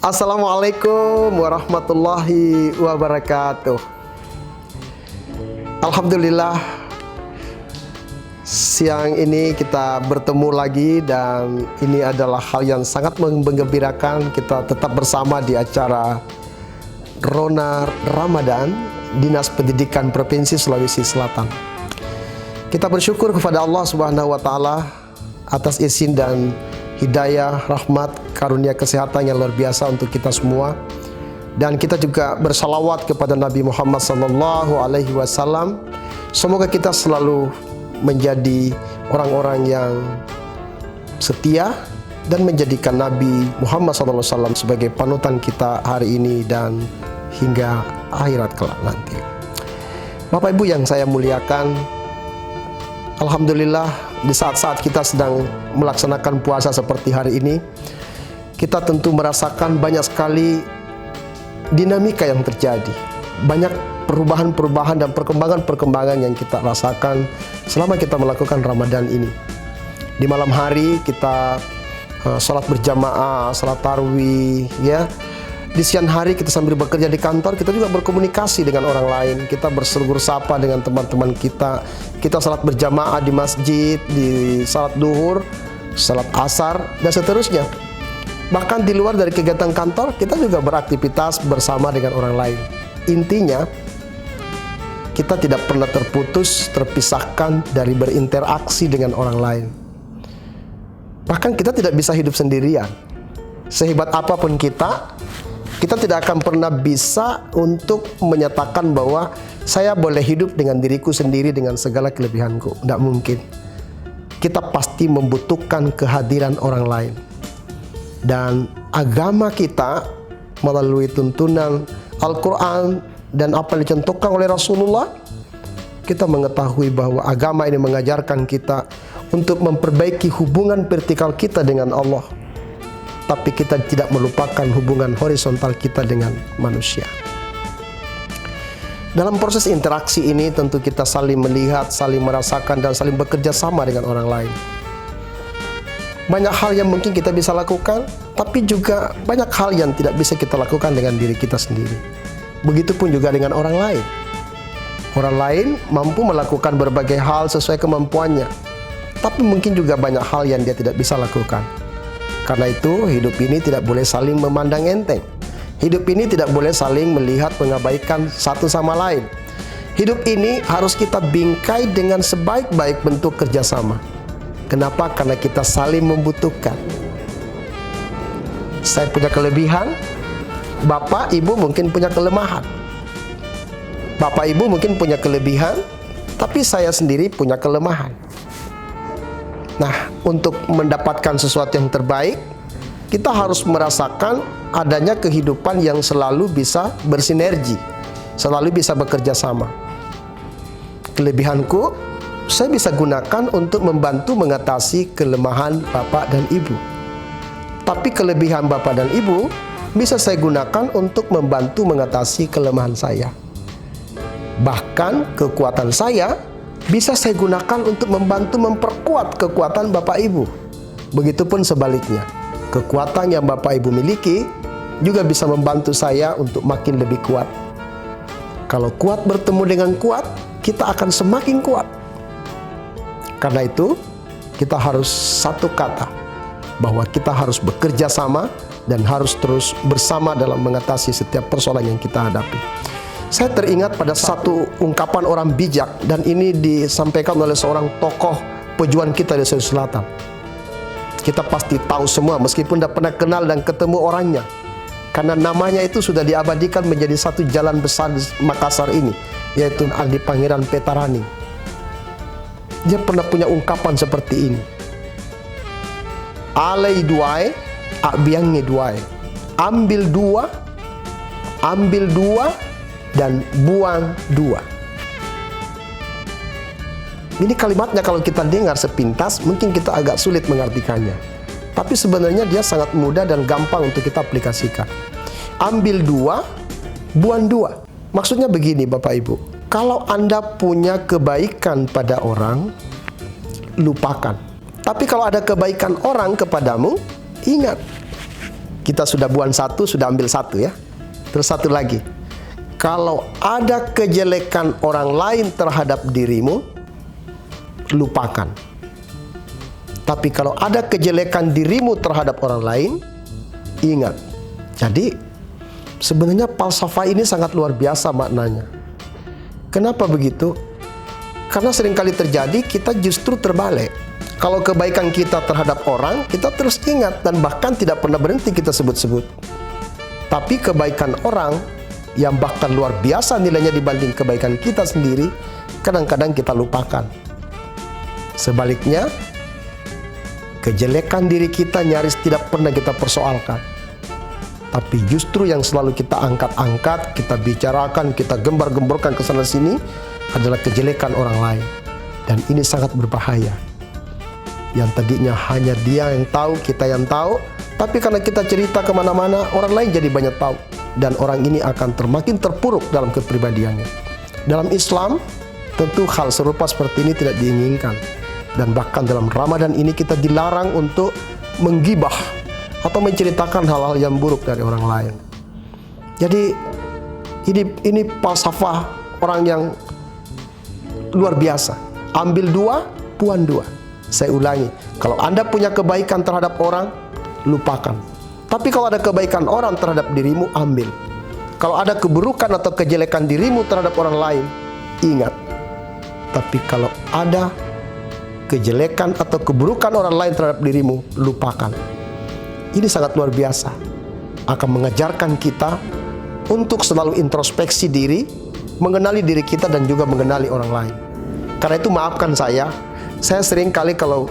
Assalamualaikum warahmatullahi wabarakatuh. Alhamdulillah, siang ini kita bertemu lagi dan ini adalah hal yang sangat menggembirakan. Kita tetap bersama di acara Rona Ramadan Dinas Pendidikan Provinsi Sulawesi Selatan. Kita bersyukur kepada Allah Subhanahu wa taala atas izin dan hidayah, rahmat, karunia kesehatan yang luar biasa untuk kita semua. Dan kita juga bersalawat kepada Nabi Muhammad SAW. Semoga kita selalu menjadi orang-orang yang setia dan menjadikan Nabi Muhammad SAW sebagai panutan kita hari ini dan hingga akhirat kelak nanti. Bapak Ibu yang saya muliakan, alhamdulillah di saat-saat kita sedang melaksanakan puasa seperti hari ini, kita tentu merasakan banyak sekali dinamika yang terjadi. Banyak perubahan-perubahan dan perkembangan-perkembangan yang kita rasakan selama kita melakukan Ramadan ini. Di malam hari kita sholat berjamaah, sholat tarawih, ya. Di siang hari kita sambil bekerja di kantor, kita juga berkomunikasi dengan orang lain. Kita bersegur sapa dengan teman-teman kita. Kita salat berjamaah di masjid, di salat duhur, salat asar, dan seterusnya. Bahkan di luar dari kegiatan kantor, kita juga beraktivitas bersama dengan orang lain. Intinya, kita tidak pernah terpisahkan dari berinteraksi dengan orang lain. Bahkan kita tidak bisa hidup sendirian. Sehebat apapun kita tidak akan pernah bisa untuk menyatakan bahwa saya boleh hidup dengan diriku sendiri dengan segala kelebihanku. Tidak mungkin. Kita pasti membutuhkan kehadiran orang lain. Dan agama kita melalui tuntunan Al-Quran dan apa yang dicontohkan oleh Rasulullah, kita mengetahui bahwa agama ini mengajarkan kita untuk memperbaiki hubungan vertikal kita dengan Allah. Tapi kita tidak melupakan hubungan horizontal kita dengan manusia. Dalam proses interaksi ini tentu kita saling melihat, saling merasakan, dan saling bekerja sama dengan orang lain. Banyak hal yang mungkin kita bisa lakukan, tapi juga banyak hal yang tidak bisa kita lakukan dengan diri kita sendiri. Begitupun juga dengan orang lain. Orang lain mampu melakukan berbagai hal sesuai kemampuannya, tapi mungkin juga banyak hal yang dia tidak bisa lakukan. Karena itu, hidup ini tidak boleh saling memandang enteng. Hidup ini tidak boleh saling melihat mengabaikan satu sama lain. Hidup ini harus kita bingkai dengan sebaik-baik bentuk kerjasama. Kenapa? Karena kita saling membutuhkan. Saya punya kelebihan, Bapak, Ibu mungkin punya kelemahan. Bapak, Ibu mungkin punya kelebihan, tapi saya sendiri punya kelemahan. Nah, untuk mendapatkan sesuatu yang terbaik, kita harus merasakan adanya kehidupan yang selalu bisa bersinergi, selalu bisa bekerja sama. Kelebihanku, saya bisa gunakan untuk membantu mengatasi kelemahan Bapak dan Ibu. Tapi kelebihan Bapak dan Ibu bisa saya gunakan untuk membantu mengatasi kelemahan saya. Bahkan kekuatan saya bisa saya gunakan untuk membantu memperkuat kekuatan Bapak Ibu. Begitupun sebaliknya, kekuatan yang Bapak Ibu miliki juga bisa membantu saya untuk makin lebih kuat. Kalau kuat bertemu dengan kuat, kita akan semakin kuat. Karena itu, kita harus satu kata, bahwa kita harus bekerja sama dan harus terus bersama dalam mengatasi setiap persoalan yang kita hadapi. Saya teringat pada satu ungkapan orang bijak, dan ini disampaikan oleh seorang tokoh pejuang kita di Sulawesi Selatan. Kita pasti tahu semua meskipun tidak pernah kenal dan ketemu orangnya, karena namanya itu sudah diabadikan menjadi satu jalan besar di Makassar ini, yaitu Andi Pangeran Petarani. Dia pernah punya ungkapan seperti ini: alai duai, akbiangi duai. Ambil dua, dan buang dua. Ini kalimatnya kalau kita dengar sepintas mungkin kita agak sulit mengartikannya, tapi sebenarnya dia sangat mudah dan gampang untuk kita aplikasikan. Ambil dua, buang dua. Maksudnya begini Bapak Ibu, kalau Anda punya kebaikan pada orang, lupakan. Tapi kalau ada kebaikan orang kepadamu, ingat. Kita sudah buang satu, sudah ambil satu ya. Terus satu lagi. Kalau ada kejelekan orang lain terhadap dirimu, lupakan. Tapi kalau ada kejelekan dirimu terhadap orang lain, ingat. Jadi sebenarnya falsafah ini sangat luar biasa maknanya. Kenapa begitu? Karena seringkali terjadi kita justru terbalik. Kalau kebaikan kita terhadap orang, kita terus ingat dan bahkan tidak pernah berhenti kita sebut-sebut. Tapi kebaikan orang yang bahkan luar biasa nilainya dibanding kebaikan kita sendiri, kadang-kadang kita lupakan. Sebaliknya, kejelekan diri kita nyaris tidak pernah kita persoalkan. Tapi justru yang selalu kita angkat-angkat, kita bicarakan, kita gembar-gemborkan ke sana sini adalah kejelekan orang lain. Dan ini sangat berbahaya. Yang tadinya hanya dia yang tahu, kita yang tahu, tapi karena kita cerita kemana-mana, orang lain jadi banyak tahu. Dan orang ini akan makin terpuruk dalam kepribadiannya. Dalam Islam, tentu hal serupa seperti ini tidak diinginkan. Dan bahkan dalam Ramadan ini kita dilarang untuk menggibah atau menceritakan hal-hal yang buruk dari orang lain. Jadi ini falsafah orang yang luar biasa. Ambil dua, puan dua. Saya ulangi, kalau Anda punya kebaikan terhadap orang, lupakan. Tapi kalau ada kebaikan orang terhadap dirimu, ambil. Kalau ada keburukan atau kejelekan dirimu terhadap orang lain, ingat. Tapi kalau ada kejelekan atau keburukan orang lain terhadap dirimu, lupakan. Ini sangat luar biasa. Akan mengajarkan kita untuk selalu introspeksi diri, mengenali diri kita dan juga mengenali orang lain. Karena itu maafkan saya sering kali kalau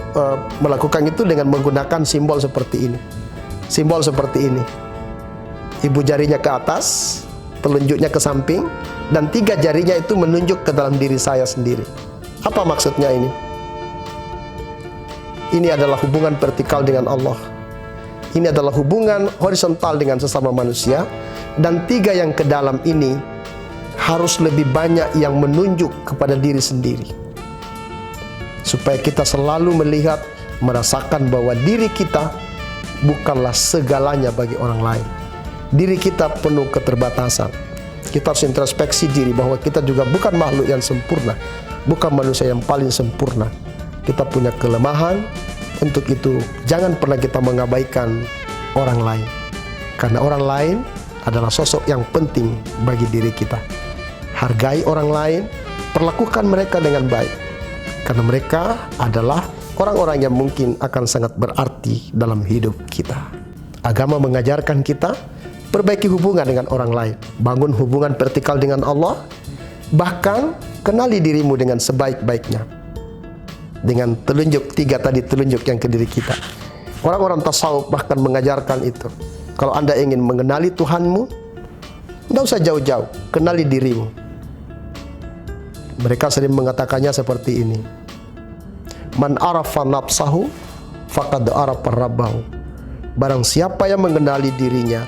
melakukan itu dengan menggunakan simbol seperti ini. Simbol seperti ini. Ibu jarinya ke atas, telunjuknya ke samping, dan 3 jarinya itu menunjuk ke dalam diri saya sendiri. Apa maksudnya ini? Ini adalah hubungan vertikal dengan Allah. Ini adalah hubungan horizontal dengan sesama manusia. Dan 3 yang ke dalam ini harus lebih banyak yang menunjuk kepada diri sendiri. Supaya kita selalu melihat, merasakan bahwa diri kita bukanlah segalanya bagi orang lain. Diri kita penuh keterbatasan. Kita harus introspeksi diri bahwa kita juga bukan makhluk yang sempurna, bukan manusia yang paling sempurna. Kita punya kelemahan. Untuk itu jangan pernah kita mengabaikan orang lain, karena orang lain adalah sosok yang penting bagi diri kita. Hargai orang lain, perlakukan mereka dengan baik, karena mereka adalah orang-orang yang mungkin akan sangat berarti dalam hidup kita. Agama mengajarkan kita perbaiki hubungan dengan orang lain, bangun hubungan vertikal dengan Allah, bahkan kenali dirimu dengan sebaik-baiknya. Dengan telunjuk 3 tadi, telunjuk yang ke diri kita. Orang-orang tasawuf bahkan mengajarkan itu. Kalau Anda ingin mengenali Tuhanmu, tidak usah jauh-jauh, kenali dirimu. Mereka sering mengatakannya seperti ini. Man arafa nafsahu faqad arafa rabbahu. Barang siapa yang mengenali dirinya,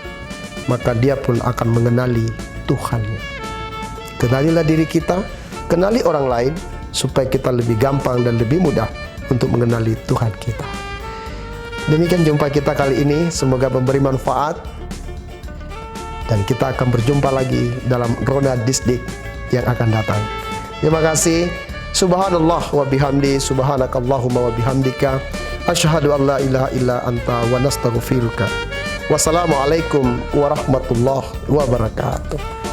maka dia pun akan mengenali Tuhannya. Kenalilah diri kita, kenali orang lain, supaya kita lebih gampang dan lebih mudah untuk mengenali Tuhan kita. Demikian jumpa kita kali ini, semoga memberi manfaat. Dan kita akan berjumpa lagi dalam Ronda Disdik yang akan datang. Terima kasih. Subhanallah wa bihamdi, subhanakallahumma wa bihamdika, asyhadu an la ilaha illa anta wa nastaghfiruka. Wassalamualaikum warahmatullahi wabarakatuh.